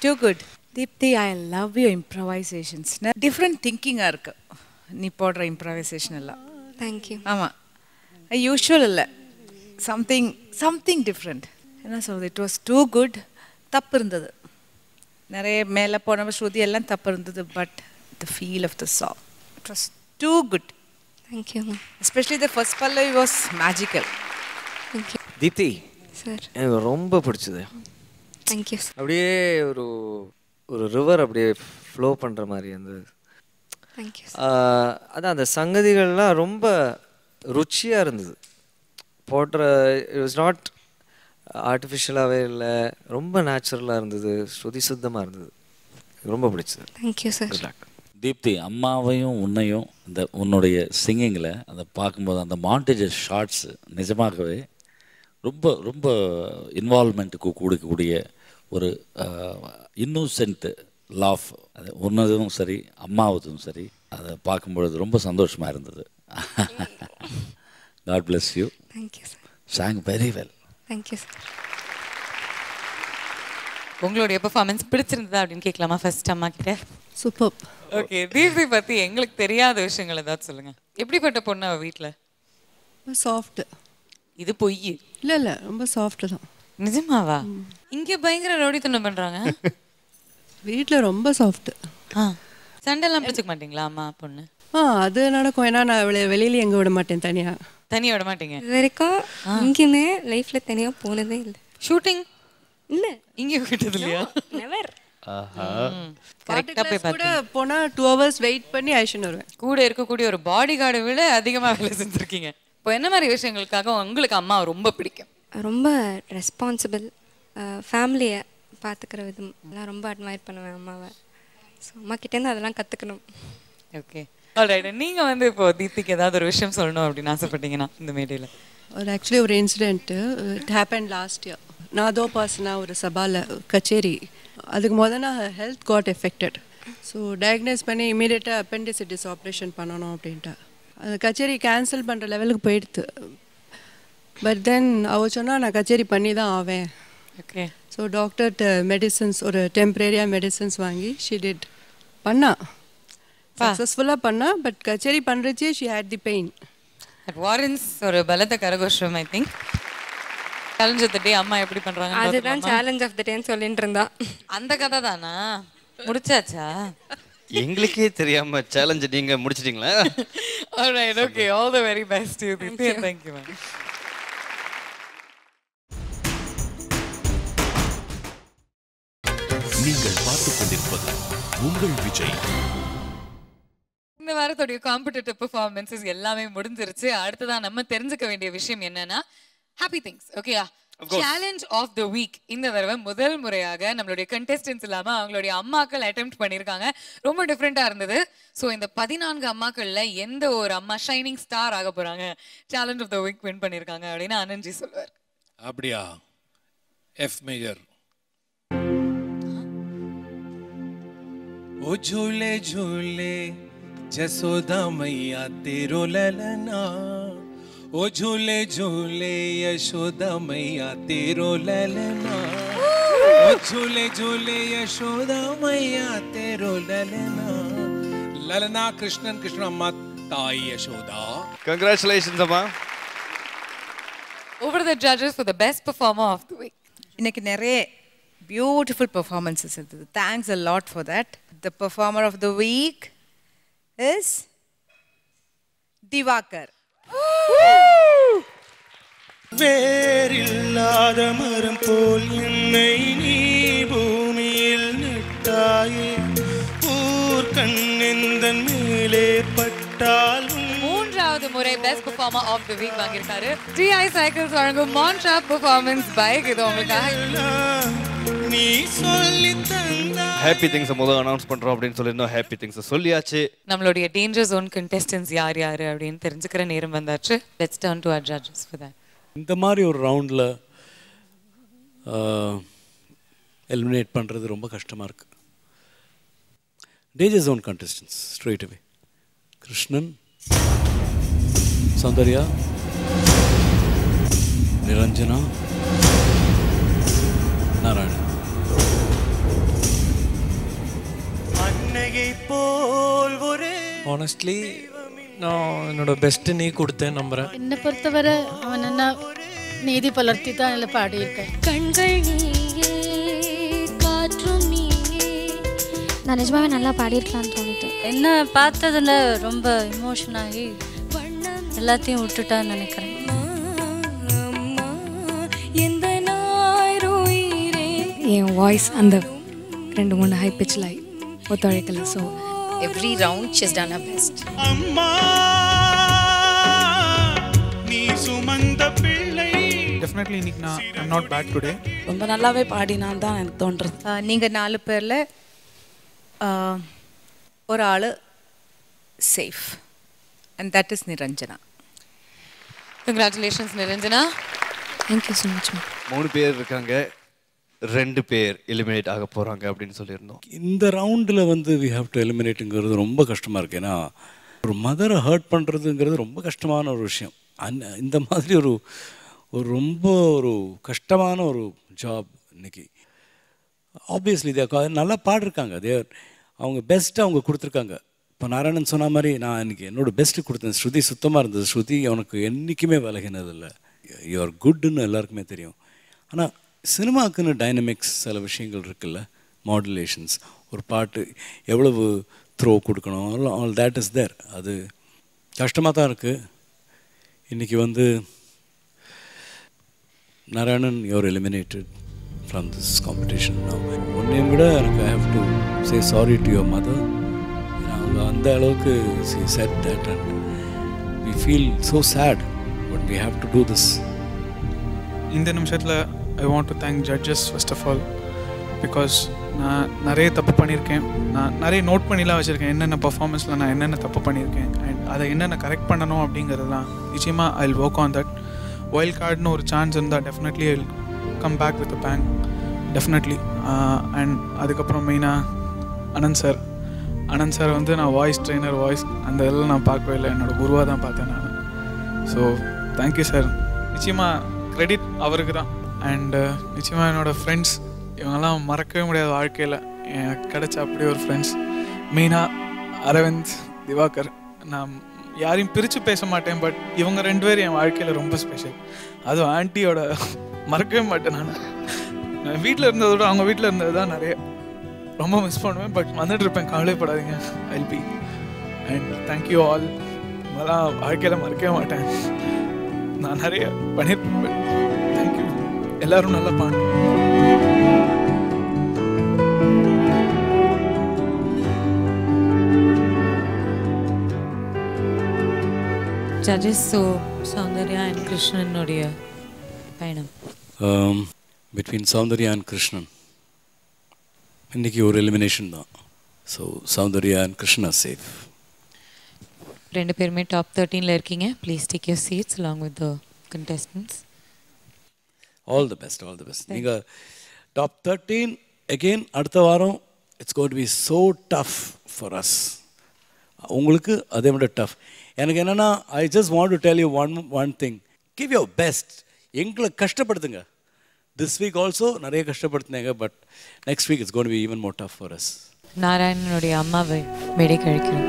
too good. Deepthi, I love your improvisations. Different thinking இருக்கு நீ போடுற improvisation எல்லாம். Thank you. ஆமா. Usual இல்ல. Something different. என்ன சொல்றது? It was too good. தப்பு இருந்தது. நிறைய மேலே போன ஸ்ருதி எல்லாம் தப்பு இருந்தது. But the feel of the song, it was too good. Thank you. Especially the first pallavi was magical. Thank you. Deepti Sir. எனக்கு ரொம்ப பிடிச்சது. Thank you. அப்படியே ஒரு ரிவர் அப்படியே ஃப்ளோ பண்ணுற மாதிரி அந்த Thank you. அதான் அந்த சங்கதிகள்லாம் ரொம்ப ருச்சியாக இருந்தது. போடுற இட் வாஸ் நாட் ஆர்டிஃபிஷியலாகவே இல்லை, ரொம்ப நேச்சுரலாக இருந்தது, ஸ்ருதி சுத்தமாக இருந்தது. ரொம்ப பிடிச்சது. Thank you, sir. தீப்தி, அம்மாவையும் உன்னையும் இந்த உன்னுடைய சிங்கிங்கில் அந்த பார்க்கும்போது அந்த மாண்டேஜஸ் ஷார்ட்ஸு நிஜமாகவே ரொம்ப ரொம்ப இன்வால்மெண்ட்டுக்கு கொடுக்கக்கூடிய ஒரு இன்னோசென்ட்டு லாஃப். அது உன்னதும் சரி அம்மாவதும் சரி, அதை பார்க்கும்பொழுது ரொம்ப சந்தோஷமாக இருந்தது. God bless you. Thank you, sir. Sang very well. Thank you, sir. உங்களுடைய பெர்ஃபார்மன்ஸ் பிடிச்சிருந்ததா அப்படின்னு கேட்கலாமா ஃபர்ஸ்ட் அம்மா கிட்ட? சூப்பர். ஓகே, தீப்தி பற்றி எங்களுக்கு தெரியாத விஷயங்கள் ஏதாவது சொல்லுங்கள். எப்படிப்பட்ட பொண்ணு அவள் வீட்டில்? சாஃப்ட். இது பொய் இல்லை இல்லை, ரொம்ப சாஃப்ட் தான். நிஜமாவா? இங்கே பயங்கர ரவுடித்தனம் பண்ணுறாங்க. வீட்டில் ரொம்ப சாஃப்ட். சண்டைலாம் பிடிச்சிக்க மாட்டீங்களா அம்மா பொண்ணு? அது நடக்கும். ஏன்னா நான் வெளியில எங்கே விட மாட்டேன், தனியாக விட மாட்டீங்க. இது வரைக்கும் எங்கேயுமே லைஃப்பில் தனியாக போனதே இல்லை. ஷூட்டிங் இல்லை இங்கே விட்டது இல்லையா? நெவர். கூட போனால் 2 hours வெயிட் பண்ணி ஐஷன் வருவேன். கூட இருக்கக்கூடிய ஒரு பாடி கார்டை விட அதிகமாக வேலை செஞ்சுருக்கீங்க. இப்போ என்ன மாதிரி விஷயங்களுக்காக உங்களுக்கு அம்மா ரொம்ப பிடிக்கும்? ரொம்ப ரெஸ்பான்சிபிள், ஃபேமிலியை பார்த்துக்கிற விதம் எல்லாம் ரொம்ப அட்மையர் பண்ணுவேன் அம்மாவை. ஸோ அம்மா கிட்டேருந்து அதெல்லாம் கற்றுக்கணும். Okay, alright. நீங்கள் வந்து இப்போ தீப்திக்கு ஏதாவது ஒரு விஷயம் சொல்லணும் அப்படின்னு ஆசைப்பட்டீங்கன்னா இந்த மேடையில்? ஆக்சுவலி ஒரு incident it happen last year. நான் அதோ பாசனா ஒரு சபாவில் கச்சேரி. அதுக்கு முதல்ல health got affected. So diagnose பண்ணி இமீடியட்டாக அப்பெண்டிசிட்டிஸ் ஆப்ரேஷன் பண்ணணும் அப்படின்ட்டு அந்த கச்சேரி கேன்சல் பண்ணுற லெவலுக்கு போயிடுது. பட் தென் அவ சொன்னால் நான் கச்சேரி பண்ணி தான் ஆவேன். ஓகே. ஸோ டாக்டர்கிட்ட மெடிசன்ஸ் ஒரு டெம்பரரியாக மெடிசன்ஸ் வாங்கி ஷி டிட் பண்ணா, சக்ஸஸ்ஃபுல்லாக பண்ணா. பட் கச்சேரி பண்ணுறச்சே ஷி ஹேட் தி பெயின். அட் வாரன்ஸ் ஒரு பலத்த கரகோஷம். I think challenge of the day அம்மா எப்படி பண்றாங்க? அதுதான் சேலஞ்ச் ஆஃப் தி டேன்னு சொல்லிட்டு இருந்தா. அந்த கதை தானா? முடிச்சாச்சா? எங்களுக்கே தெரியாம சேலஞ்ச் நீங்க முடிச்சிட்டீங்களா? Alright, okay. All the very best to you. Thank you, ma'am. நீங்கள் பார்த்துக் கொண்டிருப்பது உங்கள் விஜய். இந்த வாரத்தோடைய காம்படிட்டிவ் பெர்ஃபார்மன்ஸஸ் எல்லாமே முடிஞ்சிருச்சு. அடுத்ததான் நம்ம தெரிஞ்சுக்க வேண்டிய விஷயம் என்னன்னா ஹாப்பி திங்ஸ். ஓகேயா? சேலஞ்ச் ஆஃப் த வீக் இந்த தடவை முதல் முறையாக நம்மளுடைய கண்டெஸ்டன்ஸ் இல்லாம அவங்களுடைய அம்மாக்கள் அட்டெம்ப்ட் பண்ணியிருக்காங்க. ரொம்ப டிஃப்ரெண்டா இருந்தது. ஸோ இந்த 14 அம்மாக்கள்ல எந்த ஒரு அம்மா ஷைனிங் ஸ்டார் ஆக போறாங்க, challenge of the week win பண்ணியிருக்காங்க அப்படின்னு ஆனந்த்ஜி சொல்வார். அப்படியா? F major. ओ झूले झूले जसोदा मैया तेरो ललना, ओ झूले झूले यशोदा मैया तेरो ललना, ओ झूले झूले यशोदा मैया तेरो ललना, ललना कृष्णन कृष्ण अम्मा ताई Yashoda. Congratulations amma. Over the judges for the best performer of the week. இன்னைக்கு நிறைய பியூட்டிஃபுல் பெர்ஃபார்மன்ஸஸ் இருந்தது. Thanks a lot for that. The performer of the week is Divakar. வேறில்லாத மரம் போல் என்னை நீ பூமியில் நட்டாயே, ஊர்கண்ணெந்தன் மேலே பட்டாலும். மூன்றாவது முறை best performer of the week வாங்கியிருக்காரு. TI Cycles வழங்கும் மான்ட்ரா பெர்ஃபார்மன்ஸ் பைக். இது உங்களுக்காக. நீ சொல்லி தந்தா ஹாப்பி திங்ஸ் முதல்ல அனௌன்ஸ் பண்றோம் அப்படின்னு சொல்லிருந்தோம். ஹாப்பி திங்ஸ் சொல்லியாச்சு. நம்மளுடைய டேஞ்சர் ஜோன் கண்டெஸ்டன்ஸ் யார் யார் அப்படின்னு தெரிஞ்சுக்கிற நேரம் வந்தாச்சு. Let's turn to our judges for that. இந்த மாதிரி ஒரு ரவுண்டில் எலிமினேட் பண்ணுறது ரொம்ப கஷ்டமாக இருக்குது. Danger zone contestants straight away Krishnan, Soundarya, Niranjana, Narayanan. மழையை போல் ஒரே ஆனஸ்ட்லி நான் என்னோட பெஸ்ட் நீ கொடுத்தேன் நம்புறேன். என்னை பொறுத்தவரை அவன் என்ன நீதி பலர்த்தி தான் அதில் பாடியிருக்கேன். கண்கள் நீயே காற்றும் நீயே. நான் நிஜமாவே நல்லா பாடியிருக்கலான்னு தோணிட்டு. என்ன பார்த்ததுல ரொம்ப இமோஷன் ஆகி எல்லாத்தையும் விட்டுட்டான்னு நினைக்கிறேன். என் வாய்ஸ் அந்த 2-3 ஹை பிச்சில் ஒத்துழைக்கல. So every round she has done her best. அம்மா நீ சுமந்த பிள்ளை. டெஃபினெட்லி இன்னைக்கு நான் ஐம் நாட் பேட் டுடே. ரொம்ப நல்லாவே பாடினான் தான் எனக்கு தோன்றது. நீங்கள் 4 பேரில் ஒரு ஆள் safe and that is Niranjana. Congratulations Niranjana. Thank you so much. 3 பேர் இருக்காங்க, 2 பேர் எலிமினேட் ஆக போகிறாங்க அப்படின்னு சொல்லியிருந்தோம். இந்த ரவுண்டில் வந்து வி ஹாவ் டு எலிமினேட்டுங்கிறது ரொம்ப கஷ்டமாக இருக்குது. ஏன்னா ஒரு மதரை ஹர்ட் பண்ணுறதுங்கிறது ரொம்ப கஷ்டமான ஒரு விஷயம். இந்த மாதிரி ஒரு ரொம்ப ஒரு கஷ்டமான ஒரு ஜாப் இன்னைக்கு. ஆப்வியஸ்லி நல்லா பாடிருக்காங்க. அவங்க பெஸ்ட்டு அவங்க கொடுத்துருக்காங்க. இப்போ நாராயணன் சொன்ன மாதிரி நான் இன்னைக்கு என்னோட பெஸ்ட்டு கொடுத்தேன். ஸ்ருதி சுத்தமாக இருந்தது. ஸ்ருதி அவனுக்கு என்றைக்குமே விலகினதில்லை. யூஆர் குட்னு எல்லாருக்குமே தெரியும். ஆனால் சினிமாக்குன்னு டைனமிக்ஸ் சில விஷயங்கள் இருக்குல்ல, மாடுலேஷன்ஸ், ஒரு பாட்டு எவ்வளவு த்ரோ கொடுக்கணும், ஆல் தேட் இஸ் தேர். அது கஷ்டமாக தான் இருக்குது. இன்றைக்கி வந்து Narayanan you are eliminated from this competition. ஒன்றையும் விட எனக்கு I have to say sorry to your mother. அவங்க அந்த அளவுக்கு she said that and we feel so sad but we have to do this. இந்த நிமிஷத்தில் I want to thank judges first of all. Because நான் நிறைய தப்பு பண்ணியிருக்கேன். நான் நிறைய நோட் பண்ணிலாம் வச்சுருக்கேன் என்னென்ன பர்ஃபார்மன்ஸில் நான் என்னென்ன தப்பு பண்ணியிருக்கேன் அண்ட் அதை என்னென்ன கரெக்ட் பண்ணணும் அப்படிங்கிறதுலாம் நிச்சயமாக I will work on that. Wild கார்டுன்னு ஒரு சான்ஸ் இருந்தால் definitely I will come back with a bang definitely. And அதுக்கப்புறம் மெயினாக அனந்த் சார் வந்து நான் வாய்ஸ் ட்ரெயினர், வாய்ஸ் அந்த இதெல்லாம் நான் பார்க்கவே இல்லை, என்னோடய குருவாக தான் பார்த்தேன் நான். So thank you sir. நிச்சயமாக க்ரெடிட் அவருக்கு தான். அண்டு நிச்சயமாக என்னோடய ஃப்ரெண்ட்ஸ் இவங்கெல்லாம் மறக்கவே முடியாத வாழ்க்கையில் எனக்கு கிடைச்ச அப்படி ஒரு ஃப்ரெண்ட்ஸ். மெயினாக அரவிந்த், திவாகர். நான் யாரையும் பிரித்து பேச மாட்டேன், பட் இவங்க 2 பேரும் என் வாழ்க்கையில் ரொம்ப ஸ்பெஷல். அதுவும் ஆன்ட்டியோட மறக்கவே மாட்டேன். நான் வீட்டில் இருந்ததை விட அவங்க வீட்டில் இருந்தது தான் நிறைய ரொம்ப மிஸ் பண்ணுவேன். பட் வந்துட்டு இருப்பேன், கவலைப்படாதீங்க. I P and thank you all. இதெல்லாம் வாழ்க்கையில் மறக்கவே மாட்டேன். நான் நிறைய பண்ணியிருப்பேன். தேங்க்யூ. எல்லோரும் நல்லா பாடுங்க. ஜட்ஜஸ். ஸோ சௌந்தர்யா அண்ட் கிருஷ்ணனுடைய பயணம் பிட்வீன் சௌந்தர்யா அண்ட் கிருஷ்ணன் இன்றைக்கி ஒரு எலிமினேஷன் தான். So Soundarya and Krishna safe. 2 பேருமே டாப் 13ல இருக்கீங்க. Please take your seeds along with the contestants. All the best, all the best. நீங்கள் டாப் 13 அகெயின் அடுத்த வாரம். It's code to B so tough for as. உங்களுக்கு அதே விட டஃப். எனக்கு என்னென்னா I just want to tell you one thing. Give your best. எங்களை கஷ்டப்படுத்துங்க. This week also நிறைய கஷ்டப்படுத்தினாங்க. But next week it's code to be even more tough for us. நாராயணனுடைய அம்மாவை மேடை கழிக்கிறோம்.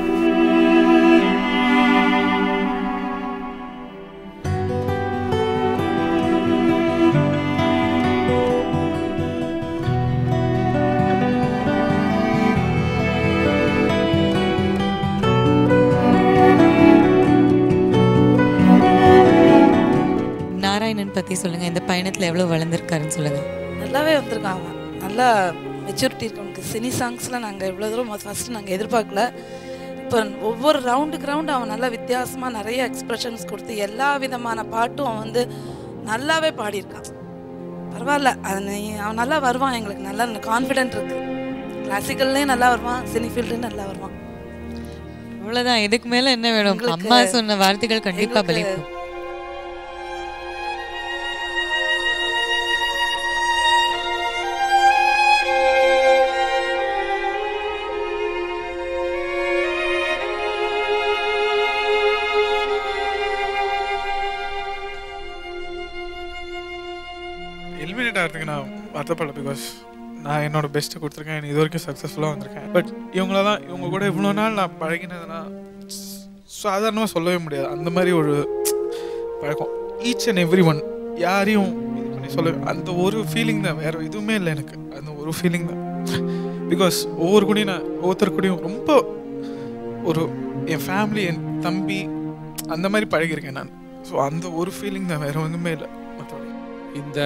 நாராயணன் பற்றி சொல்லுங்கள். இந்த பயணத்தில் எவ்வளோ வளர்ந்துருக்காருன்னு சொல்லுங்கள். நல்லாவே வந்திருக்கான் அவன். நல்லா மெச்சூரிட்டி இருக்கு அவனுக்கு. சினி சாங்ஸில் நாங்கள் இவ்வளோ தூரம் ஃபஸ்ட்டு நாங்கள் எதிர்பார்க்கல. இப்போ ஒவ்வொரு ரவுண்டுக்கு ரவுண்டு அவன் நல்லா வித்தியாசமாக நிறைய எக்ஸ்ப்ரெஷன்ஸ் கொடுத்து எல்லா விதமான பாட்டும் அவன் வந்து நல்லாவே பாடியிருக்கான். பரவாயில்ல, அது அவன் நல்லா வருவான். எங்களுக்கு நல்லா கான்ஃபிடென்ட் இருக்குது. கிளாசிக்கல்லையும் நல்லா வருவான், சினி ஃபீல்டுலையும் நல்லா வருவான். அவ்வளோதான். இதுக்கு மேலே என்ன வேணும்? அம்மா சொன்ன வார்த்தைகள் கண்டிப்பாக பலிக்கும். எலிமினேட் ஆகிறதுக்கு நான் வருத்தப்படல. பிகாஸ் நான் என்னோட பெஸ்ட்டை கொடுத்துருக்கேன், இது வரைக்கும் சக்ஸஸ்ஃபுல்லாக வந்திருக்கேன். பட் இவங்க கூட இவ்வளோ நாள் நான் பழகினதுன்னா சாதாரணமாக சொல்லவே முடியாது. அந்த மாதிரி ஒரு பழக்கம். ஈச் அண்ட் எவ்ரி ஒன், யாரையும் இது பண்ணி சொல்ல, அந்த ஒரு ஃபீலிங் தான், வேறு எதுவுமே இல்லை எனக்கு. அந்த ஒரு ஃபீலிங் தான். பிகாஸ் ஒவ்வொரு கூடயும் நான் ஒவ்வொருத்தர் கூடயும் ரொம்ப ஒரு என் ஃபேமிலி, என் தம்பி அந்த மாதிரி பழகிருக்கேன் நான். ஸோ அந்த ஒரு ஃபீலிங் தான், வேறு ஒன்றுமே இல்லை. மற்றபடி இந்த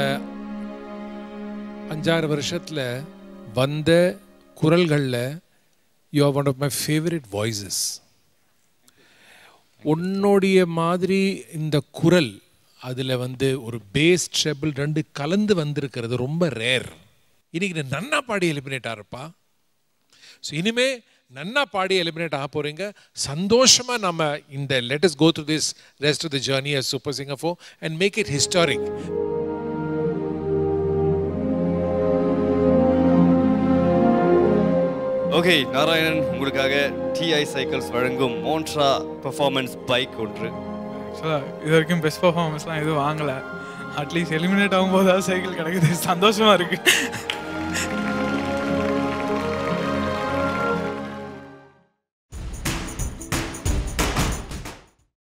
5-6 வருஷத்தில் வந்த குரல்களில் you are one of my favourite voices. உன்னுடைய மாதிரி இந்த குரல் அதில் ஒரு பேஸ் ட்ரெபிள் 2 கலந்து வந்திருக்கிறது ரொம்ப ரேர். இன்னைக்கு நீ நன்னா பாடி எலிமினேட் ஆகிறப்பா. ஸோ இனிமே நன்னா பாடி எலிமினேட் ஆக போகிறீங்க. சந்தோஷமாக நம்ம இந்த let us go through this rest of the journey as super singer 4 and make it historic. Okay Narayanan, உங்களுக்காக டிஐ சைக்கிள்ஸ் வழங்கும் மோன்ட்ரா பெர்ஃபார்மன்ஸ் பைக் ஒன்று. ஆக்சுவலாக இது வரைக்கும் பெஸ்ட் பர்ஃபார்மன்ஸ்லாம் எதுவும் வாங்கலை. அட்லீஸ்ட் எலிமினேட் ஆகும்போதாவது சைக்கிள் கிடைக்குது, சந்தோஷமாக இருக்குது.